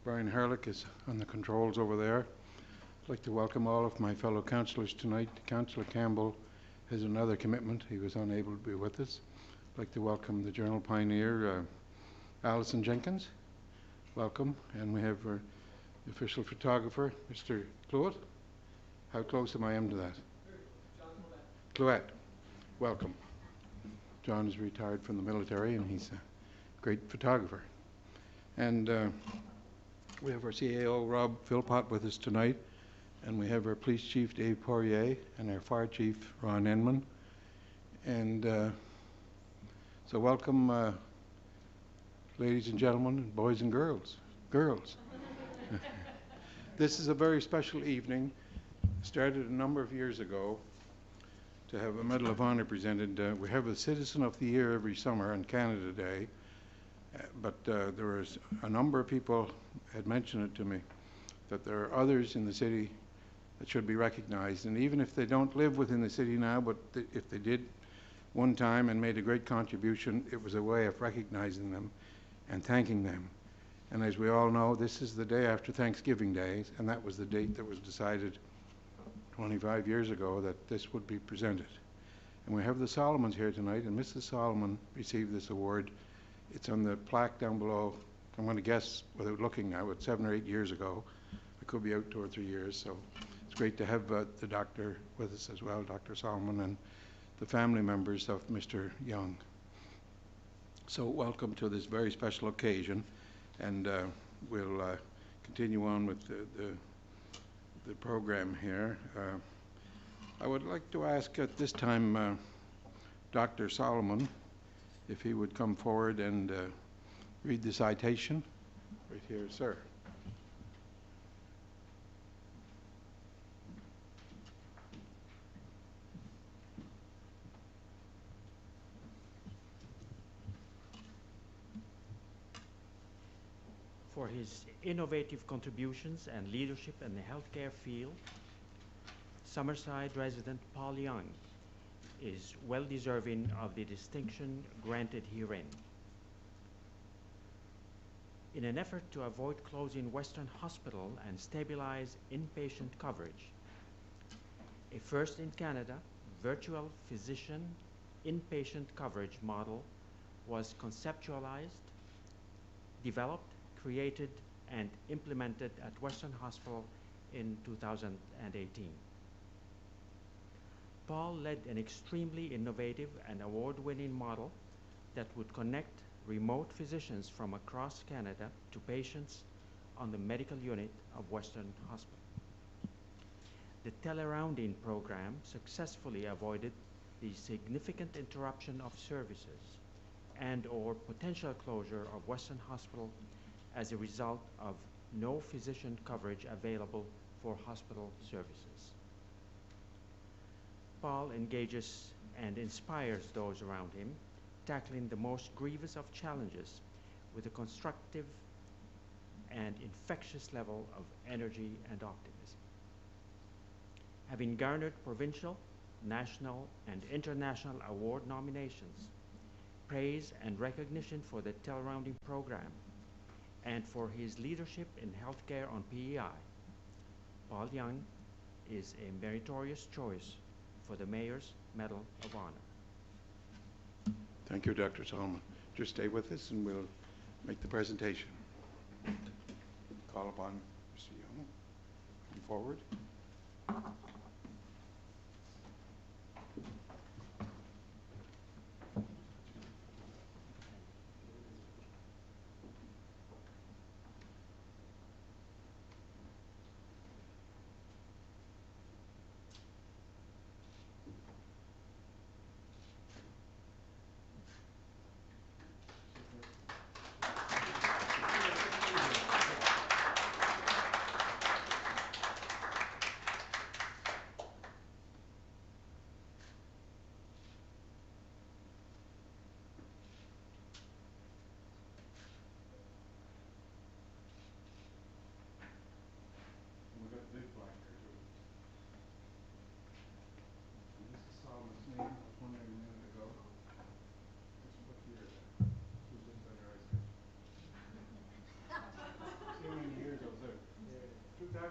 Brian Harlick is on the controls over there. I'd like to welcome all of my fellow councillors tonight. Councillor Campbell has another commitment. He was unable to be with us. I'd like to welcome the Journal Pioneer, Alison Jenkins. Welcome. And we have our official photographer, Mr. Clouet. How close am I to that? John Clouet. Welcome. John is retired from the military and he's a great photographer. And we have our CAO, Rob Philpott, with us tonight. And we have our police chief, Dave Poirier, and our fire chief, Ron Enman. And so welcome, ladies and gentlemen, boys and girls. This is a very special evening. Started a number of years ago to have a Medal of Honor presented. We have a Citizen of the Year every summer on Canada Day, but there was a number of people had mentioned it to me that there are others in the city that should be recognized, and even if they don't live within the city now, but if they did one time and made a great contribution, it was a way of recognizing them and thanking them. And as we all know, this is the day after Thanksgiving Day, and that was the date that was decided 25 years ago that this would be presented. And we have the Solomons here tonight, and Mrs. Solomon received this award. It's on the plaque down below. I'm going to guess, without looking now, it's 7 or 8 years ago. It could be out 2 or 3 years, so it's great to have the doctor with us as well, Dr. Solomon, and the family members of Mr. Young. So welcome to this very special occasion, and we'll continue on with the program here. I would like to ask at this time Dr. Solomon if he would come forward and read the citation. Right here, sir. For his innovative contributions and leadership in the healthcare field, Summerside resident Paul Young is well deserving of the distinction granted herein. In an effort to avoid closing Western Hospital and stabilize inpatient coverage, a first in Canada virtual physician inpatient coverage model was conceptualized, developed, created, and implemented at Western Hospital in 2018. Paul led an extremely innovative and award-winning model that would connect remote physicians from across Canada to patients on the medical unit of Western Hospital. The telerounding program successfully avoided the significant interruption of services and/or potential closure of Western Hospital as a result of no physician coverage available for hospital services. Paul engages and inspires those around him, tackling the most grievous of challenges with a constructive and infectious level of energy and optimism. Having garnered provincial, national, and international award nominations, praise and recognition for the telerounding program, and for his leadership in healthcare on PEI, Paul Young is a meritorious choice for the Mayor's Medal of Honor. Thank you, Dr. Solomon. Just stay with us and we'll make the presentation. Call upon Mr. Young. Come forward.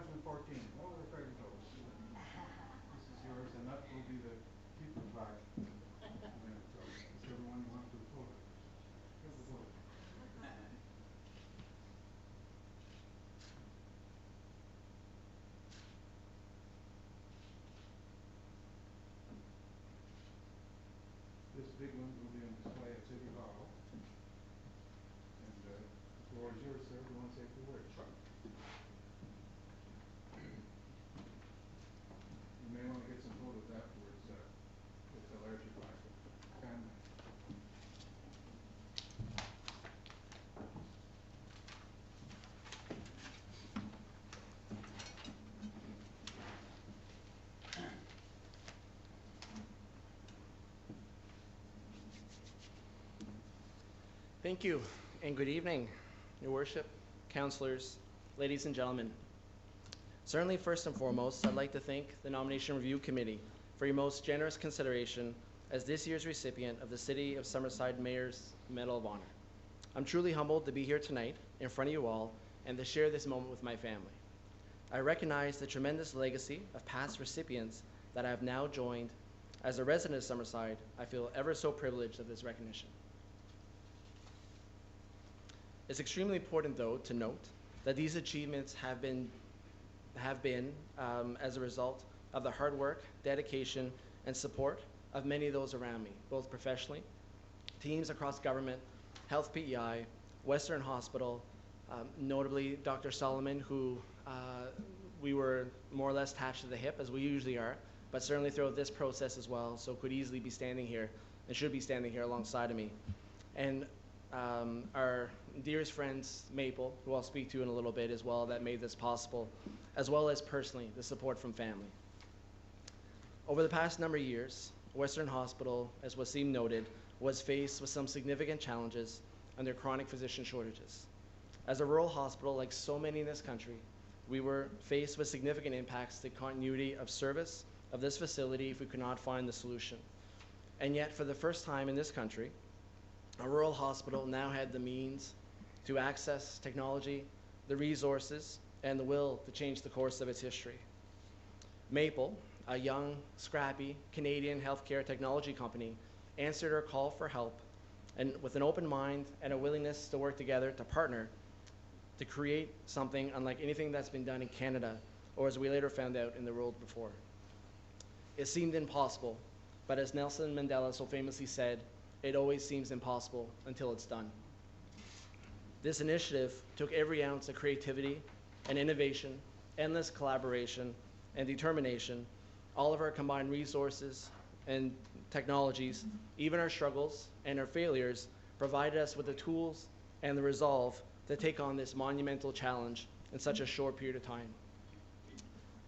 2014. Oh, we're very close. This is yours, and that will be the people plaque. So, is everyone want to photo? Have the photo. This big one will be on display at City Hall. And the floor is yours, sir. Do you want to say a few words? Sure. You may want to get some photos afterwards with the larger plaque. And Thank you, and good evening, Your Worship, councillors, ladies and gentlemen. Certainly, first and foremost, I'd like to thank the Nomination Review Committee for your most generous consideration as this year's recipient of the City of Summerside Mayor's Medal of Honor. I'm truly humbled to be here tonight in front of you all and to share this moment with my family. I recognize the tremendous legacy of past recipients that I have now joined. As a resident of Summerside, I feel ever so privileged of this recognition. It's extremely important, though, to note that these achievements have been as a result of the hard work, dedication, and support of many of those around me, both professionally, teams across government, Health PEI, Western Hospital, notably Dr. Solomon, who we were more or less attached to the hip, as we usually are, but certainly throughout this process as well, so could easily be standing here and should be standing here alongside of me. And our dearest friends, Maple, who I'll speak to in a little bit as well, that made this possible, as well as personally, the support from family. Over the past number of years, Western Hospital, as Wasim noted, was faced with some significant challenges and their chronic physician shortages. As a rural hospital, like so many in this country, we were faced with significant impacts to continuity of service of this facility if we could not find the solution. And yet, for the first time in this country, a rural hospital now had the means to access technology, the resources, and the will to change the course of its history. Maple, a young, scrappy Canadian healthcare technology company, answered our call for help, and with an open mind and a willingness to work together to partner to create something unlike anything that's been done in Canada, or as we later found out, in the world before. It seemed impossible, but as Nelson Mandela so famously said, it always seems impossible until it's done. This initiative took every ounce of creativity and innovation, endless collaboration and determination, all of our combined resources and technologies, even our struggles and our failures, provided us with the tools and the resolve to take on this monumental challenge in such a short period of time.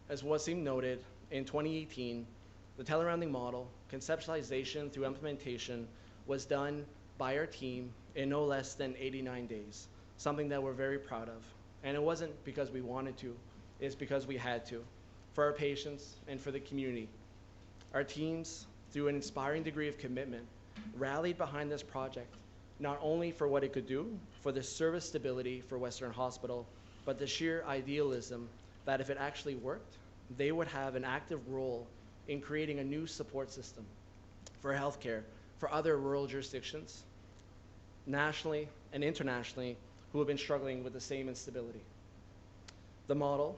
As Wasim noted, in 2018, the telerounding model, conceptualization through implementation, was done by our team in no less than 89 days, something that we're very proud of. And it wasn't because we wanted to, it's because we had to, for our patients and for the community. Our teams, through an inspiring degree of commitment, rallied behind this project, not only for what it could do, for the service stability for Western Hospital, but the sheer idealism that if it actually worked, they would have an active role in creating a new support system for healthcare for other rural jurisdictions, nationally and internationally, who have been struggling with the same instability. The model,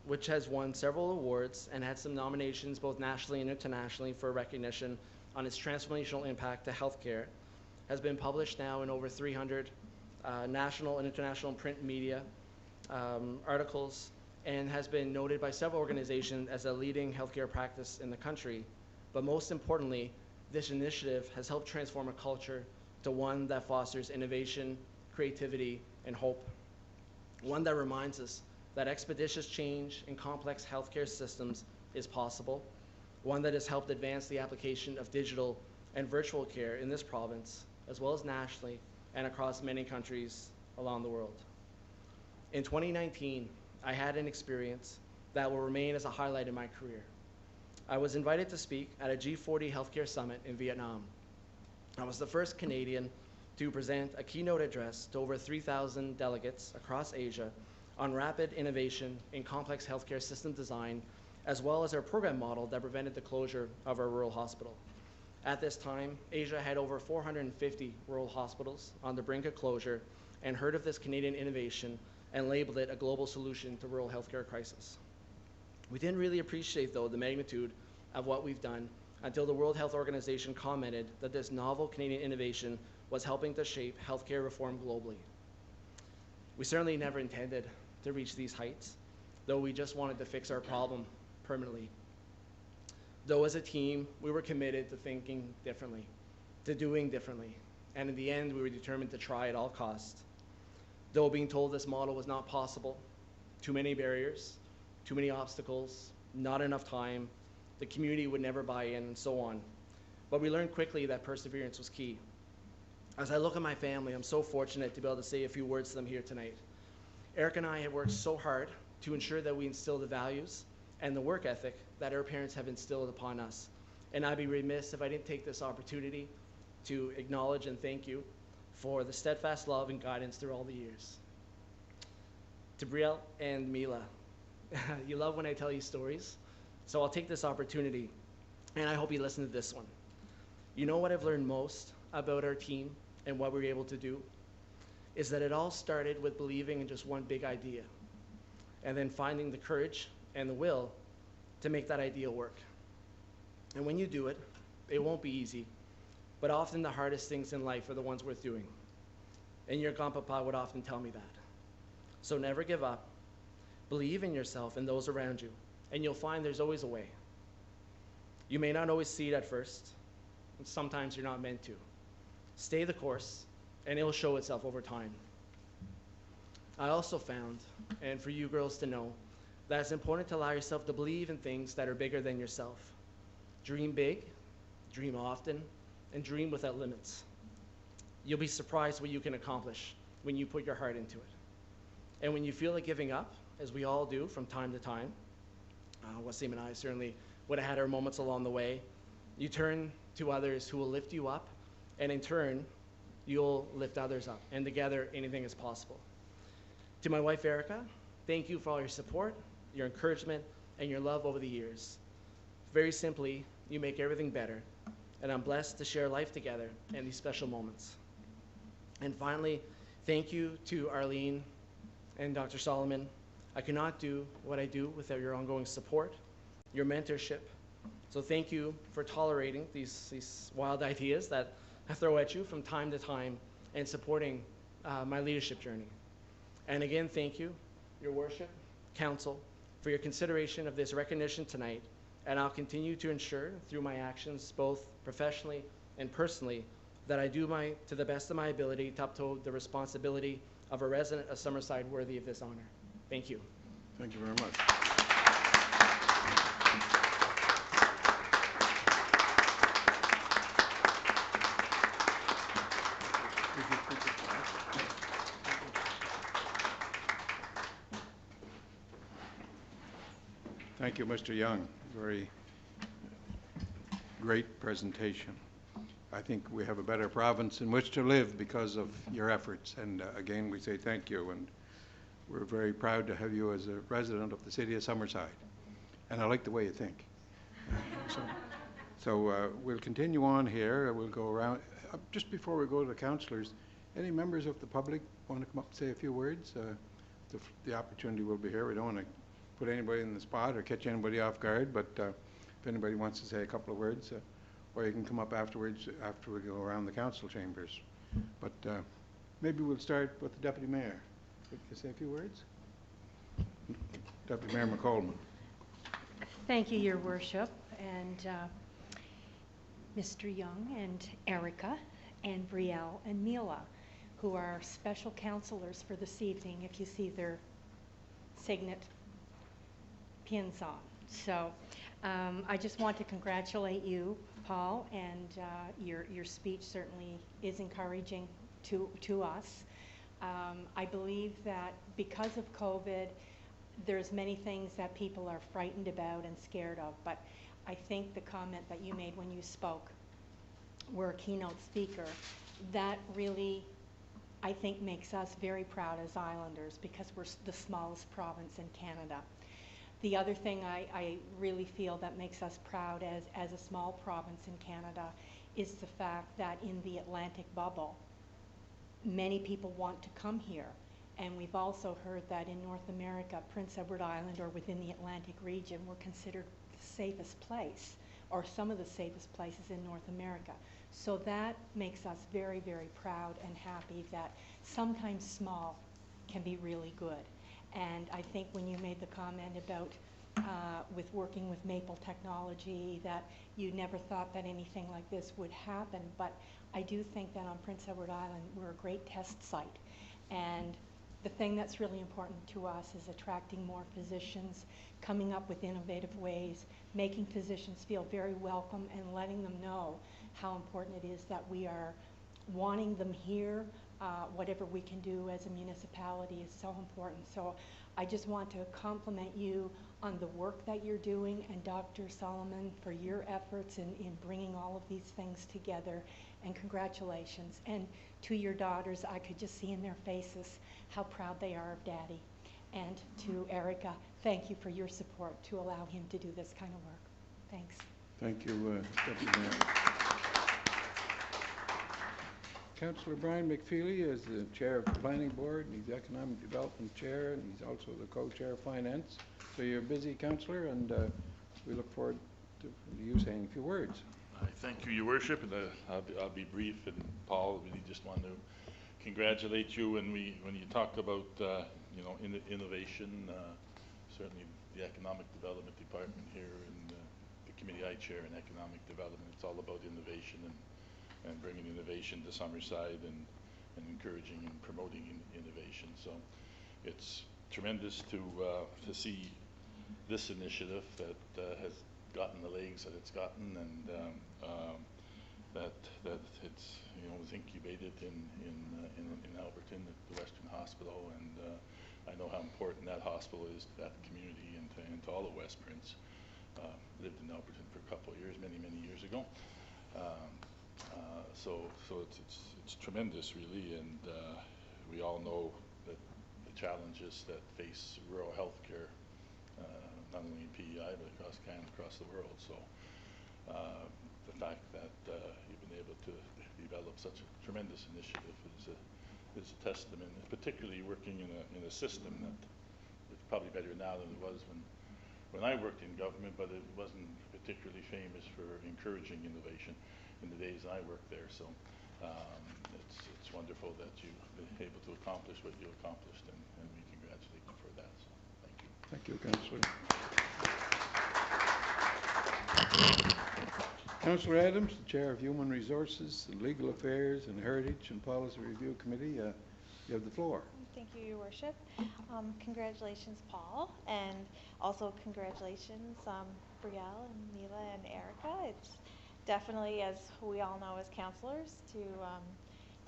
which has won several awards and had some nominations both nationally and internationally for recognition on its transformational impact to healthcare, has been published now in over 300 national and international print media articles, and has been noted by several organizations as a leading healthcare practice in the country. But most importantly, this initiative has helped transform a culture to one that fosters innovation, creativity, and hope. One that reminds us that expeditious change in complex healthcare systems is possible. One that has helped advance the application of digital and virtual care in this province, as well as nationally and across many countries around the world. In 2019, I had an experience that will remain as a highlight in my career. I was invited to speak at a G40 healthcare summit in Vietnam. I was the first Canadian to present a keynote address to over 3,000 delegates across Asia on rapid innovation in complex healthcare system design, as well as our program model that prevented the closure of our rural hospital. At this time, Asia had over 450 rural hospitals on the brink of closure and heard of this Canadian innovation and labeled it a global solution to rural healthcare crisis. We didn't really appreciate, though, the magnitude of what we've done until the World Health Organization commented that this novel Canadian innovation was helping to shape healthcare reform globally. We certainly never intended to reach these heights, though we just wanted to fix our problem permanently. Though as a team, we were committed to thinking differently, to doing differently, and in the end, we were determined to try at all costs. Though being told this model was not possible, too many barriers, too many obstacles, not enough time, the community would never buy in, and so on. But we learned quickly that perseverance was key. As I look at my family, I'm so fortunate to be able to say a few words to them here tonight. Eric and I have worked so hard to ensure that we instill the values and the work ethic that our parents have instilled upon us. And I'd be remiss if I didn't take this opportunity to acknowledge and thank you for the steadfast love and guidance through all the years. To Brielle and Mila, you love when I tell you stories, so I'll take this opportunity, and I hope you listen to this one. You know what I've learned most about our team and what we were able to do is that it all started with believing in just one big idea, and then finding the courage and the will to make that idea work. And when you do it, it won't be easy, but often the hardest things in life are the ones worth doing. And your grandpapa would often tell me that. So never give up. Believe in yourself and those around you, and you'll find there's always a way. You may not always see it at first, and sometimes you're not meant to. Stay the course, and it'll show itself over time. I also found, and for you girls to know, that it's important to allow yourself to believe in things that are bigger than yourself. Dream big, dream often, and dream without limits. You'll be surprised what you can accomplish when you put your heart into it. And when you feel like giving up, as we all do from time to time, Wasim and I certainly would have had our moments along the way, you turn to others who will lift you up, and in turn, you'll lift others up, and together, anything is possible. To my wife, Erica, thank you for all your support, your encouragement, and your love over the years. Very simply, you make everything better, and I'm blessed to share life together in these special moments. And finally, thank you to Arlene and Dr. Solomon. I could not do what I do without your ongoing support, your mentorship. So thank you for tolerating these wild ideas that I throw at you from time to time and supporting my leadership journey. And again, thank you, your worship, council, for your consideration of this recognition tonight. And I'll continue to ensure through my actions, both professionally and personally, that I do to the best of my ability to uphold the responsibility of a resident of Summerside worthy of this honor. Thank you. Thank you very much. Thank you, Mr. Young. Very great presentation. I think we have a better province in which to live because of your efforts. And again, we say thank you. And we're very proud to have you as a resident of the city of Summerside. And I like the way you think. So we'll continue on here. We'll go around. Just before we go to the councillors, any members of the public want to come up and say a few words? The opportunity will be here. We don't want to put anybody in the spot or catch anybody off guard, but if anybody wants to say a couple of words, or you can come up afterwards after we go around the council chambers. But maybe we'll start with the Deputy Mayor. Would you say a few words? Deputy Mayor McColeman. Thank you, Your Worship, and Mr. Young and Erica and Brielle and Mila, who are special counselors for this evening, if you see their signet pins on. So I just want to congratulate you, Paul, and your speech certainly is encouraging to us. I believe that because of COVID, there's many things that people are frightened about and scared of, but I think the comment that you made when you spoke, were a keynote speaker, that really I think makes us very proud as Islanders because we're the smallest province in Canada. The other thing I really feel that makes us proud as a small province in Canada is the fact that in the Atlantic bubble, many people want to come here. And we've also heard that in North America, Prince Edward Island or within the Atlantic region, we're considered the safest place, or some of the safest places in North America. So that makes us very, very proud and happy that sometimes small can be really good. And I think when you made the comment about with working with Maple Technology, that you never thought that anything like this would happen, but I do think that on Prince Edward Island, we're a great test site. And the thing that's really important to us is attracting more physicians, coming up with innovative ways, making physicians feel very welcome, and letting them know how important it is that we are wanting them here. Whatever we can do as a municipality is so important. So I just want to compliment you on the work that you're doing, and Dr. Solomon for your efforts in bringing all of these things together, and congratulations. And to your daughters, I could just see in their faces how proud they are of Daddy. And to Erica, thank you for your support to allow him to do this kind of work. Thanks. Thank you, Deputy Mayor. Councillor Brian McFeely is the Chair of the Planning Board, and he's the Economic Development Chair, and he's also the Co-Chair of Finance. So you're a busy councillor, and we look forward to you saying a few words. I thank you, Your Worship, and I'll be brief. And Paul, really just want to congratulate you. And when you talk about innovation, certainly the Economic Development Department here and the committee I chair in Economic Development, it's all about innovation and bringing innovation to Summerside and encouraging and promoting innovation. So it's tremendous to see this initiative that has gotten the legs that it's gotten, and that it's was incubated in Alberton at the Western Hospital, and I know how important that hospital is to that community and to all of West Prince. Lived in Alberton for a couple of years, many years ago. So it's tremendous, really, and we all know that the challenges that face rural healthcare, not only in PEI but across Canada, across the world. So the fact that you've been able to develop such a tremendous initiative is a testament, particularly working in a system that it's probably better now than it was when I worked in government, but it wasn't particularly famous for encouraging innovation in the days I worked there. So it's wonderful that you've been able to accomplish what you accomplished, and we congratulate you for that. So thank you. Thank you, Councillor. Councillor Adams, the Chair of Human Resources, Legal Affairs and Heritage and Policy Review Committee, you have the floor. Thank you, Your Worship. Congratulations, Paul, and also congratulations, Brielle and Mila and Erica. It's definitely, as we all know as councillors, to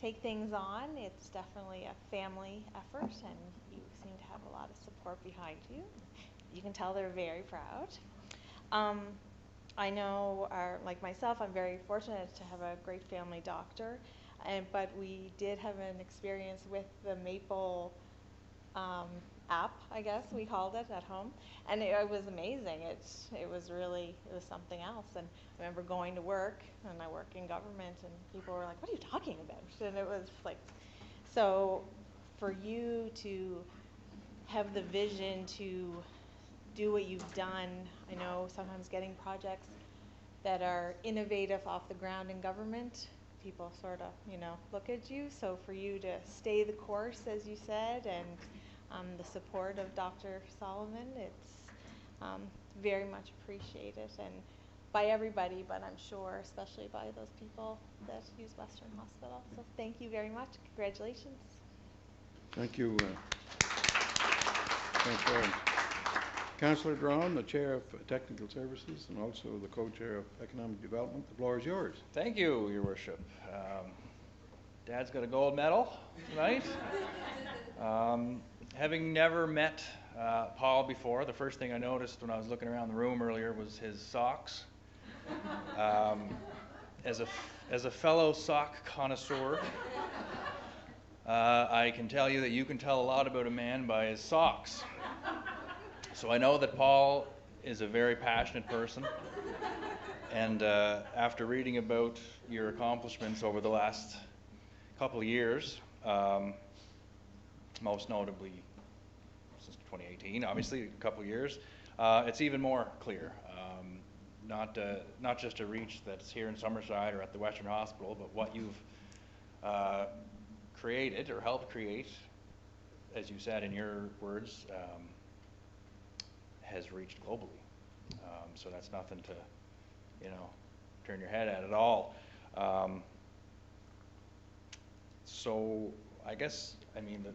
take things on. It's definitely a family effort, and you seem to have a lot of support behind you. You can tell they're very proud. I know, like myself, I'm very fortunate to have a great family doctor, but we did have an experience with the Maple app, I guess we called it, at home, and it was amazing. It was something else. And I remember going to work, and I work in government, and people were like, "What are you talking about?" And it was like, so for you to have the vision to do what you've done, I know sometimes getting projects that are innovative off the ground in government, people sort of, look at you. So for you to stay the course, as you said, and the support of Dr. Solomon, it's very much appreciated, and by everybody, but I'm sure especially by those people that use Western Hospital. So thank you very much. Congratulations. Thank you. Thanks, Councillor Drown, the Chair of Technical Services and also the Co-Chair of Economic Development. The floor is yours. Thank you, Your Worship. Dad's got a gold medal tonight. Having never met Paul before, the first thing I noticed when I was looking around the room earlier was his socks. As a fellow sock connoisseur, I can tell you that you can tell a lot about a man by his socks. So I know that Paul is a very passionate person. And after reading about your accomplishments over the last couple of years, most notably since 2018, obviously a couple of years, it's even more clear. Not just a reach that's here in Summerside or at the Western Hospital, but what you've created or helped create, as you said in your words, has reached globally. So that's nothing to, turn your head at all. So I guess, the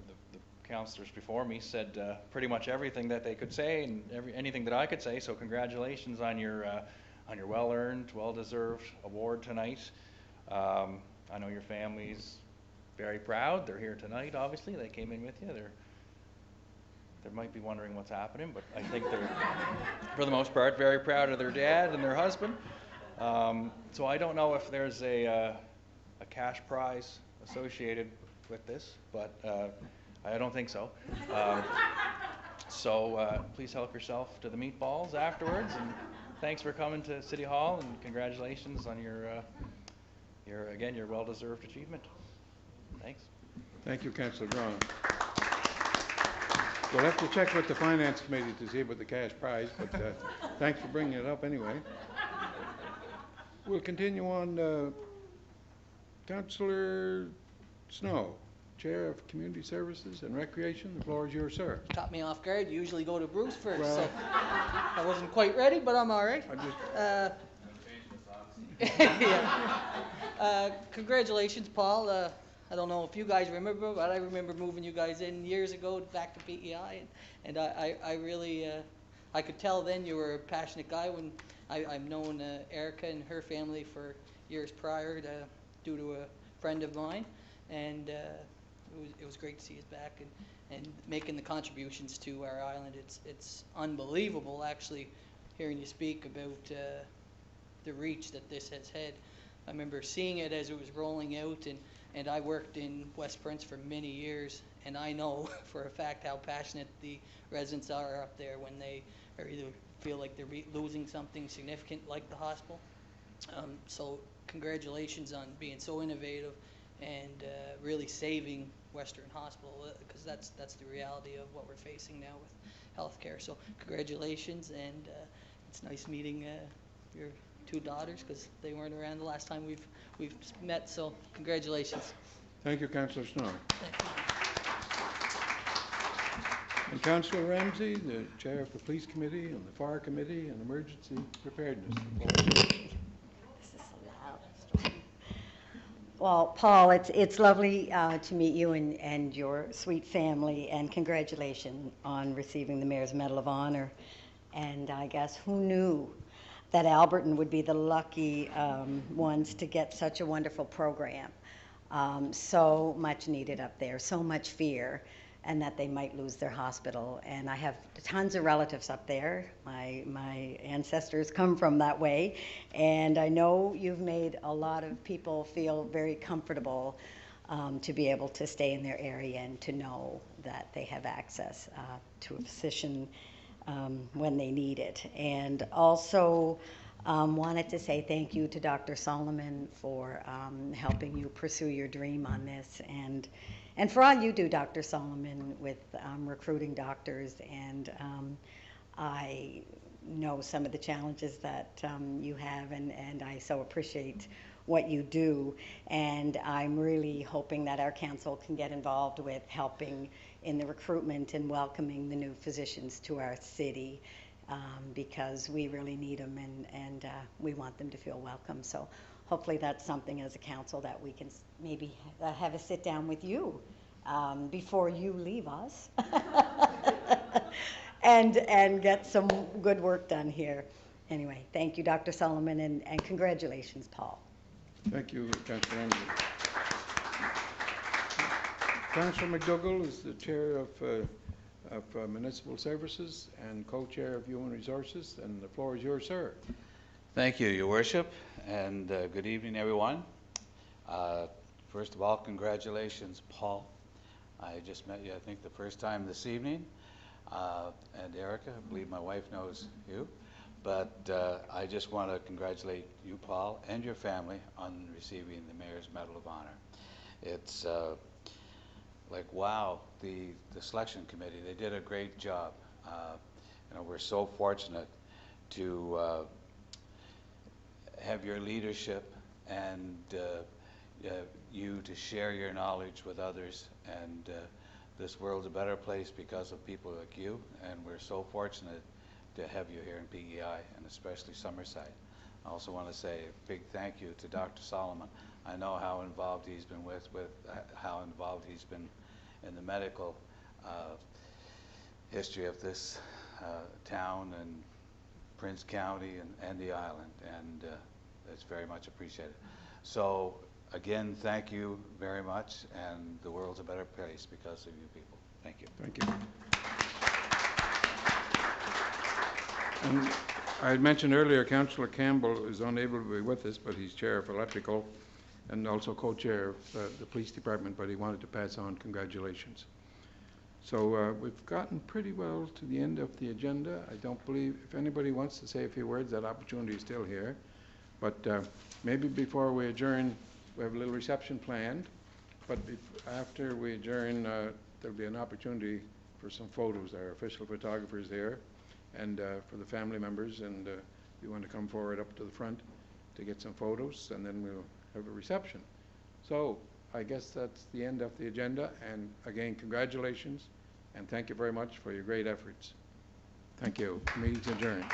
counselors before me said pretty much everything that they could say and anything that I could say. So congratulations on your well-earned, well-deserved award tonight. I know your family's very proud. They're here tonight, obviously. They came in with you. They might be wondering what's happening, but I think they're, for the most part, very proud of their dad and their husband. So I don't know if there's a cash prize associated with this, but I don't think so. So please help yourself to the meatballs afterwards, and thanks for coming to City Hall, and congratulations on your well-deserved achievement. Thanks. Thank you, Councillor Drawn. We'll have to check with the Finance Committee to see about the cash prize, but thanks for bringing it up anyway. We'll continue on. Councillor Snow, Chair of Community Services and Recreation. The floor is yours, sir. Caught me off guard. You usually go to Bruce first, Well, so I wasn't quite ready, but I'm all right. Congratulations, Paul. I don't know if you guys remember, but I remember moving you guys in years ago back to PEI, and I really, I could tell then you were a passionate guy. When I've known Erica and her family for years prior due to a friend of mine, and it was great to see us back and making the contributions to our island. It's unbelievable actually hearing you speak about the reach that this has had. I remember seeing it as it was rolling out, and I worked in West Prince for many years, and I know for a fact how passionate the residents are up there when they either feel like they're losing something significant like the hospital. So congratulations on being so innovative and really saving Western Hospital, because that's the reality of what we're facing now with healthcare. So congratulations, and it's nice meeting your two daughters, because they weren't around the last time we've met. So congratulations. Thank you, Councillor Snow. And Councillor Ramsey, the Chair of the Police Committee and the Fire Committee and Emergency Preparedness. Well, Paul, it's lovely to meet you and your sweet family, and congratulations on receiving the Mayor's Medal of Honor. And I guess who knew that Alberton would be the lucky ones to get such a wonderful program. So much needed up there, so much fear, and that they might lose their hospital. And I have tons of relatives up there. My ancestors come from that way, and I know you've made a lot of people feel very comfortable to be able to stay in their area and to know that they have access to a physician when they need it. And also wanted to say thank you to Dr. Solomon for helping you pursue your dream on this, and for all you do, Dr. Solomon, with recruiting doctors. And I know some of the challenges that you have, and I so appreciate what you do. And I'm really hoping that our council can get involved with helping in the recruitment and welcoming the new physicians to our city, because we really need them, and we want them to feel welcome. So hopefully that's something as a council that we can maybe have a sit down with you before you leave us and get some good work done here. Anyway, thank you, Dr. Solomon, and congratulations, Paul. Thank you, Councillor Ramsey. Councillor McDougall is the Chair of Municipal Services and Co-Chair of Human Resources, and the floor is yours, sir. Thank you, Your Worship, and good evening, everyone. First of all, congratulations, Paul, I just met you, I think, the first time this evening. And Erica, I believe my wife knows you. But I just want to congratulate you, Paul, and your family on receiving the Mayor's Medal of Honor. It's like, wow, the selection committee, they did a great job. You know, we're so fortunate to have your leadership and you to share your knowledge with others, and this world's a better place because of people like you, and we're so fortunate to have you here in PEI, and especially Summerside. I also want to say a big thank you to Dr. Solomon. I know how involved he's been how involved he's been in the medical history of this town and Prince County and the island, and it's very much appreciated. So again, thank you very much, and the world's a better place because of you people. Thank you. Thank you. And I had mentioned earlier, Councillor Campbell is unable to be with us, but he's chair of electrical and also co-chair of the police department, but he wanted to pass on congratulations. So we've gotten pretty well to the end of the agenda. I don't believe, if anybody wants to say a few words, that opportunity is still here. But maybe before we adjourn, we have a little reception planned. But after we adjourn, there'll be an opportunity for some photos. Our official photographer's there, and for the family members, and you want to come forward up to the front to get some photos, and then we'll have a reception. So I guess that's the end of the agenda, and again, congratulations, and thank you very much for your great efforts. Thank you. Meeting's adjourned.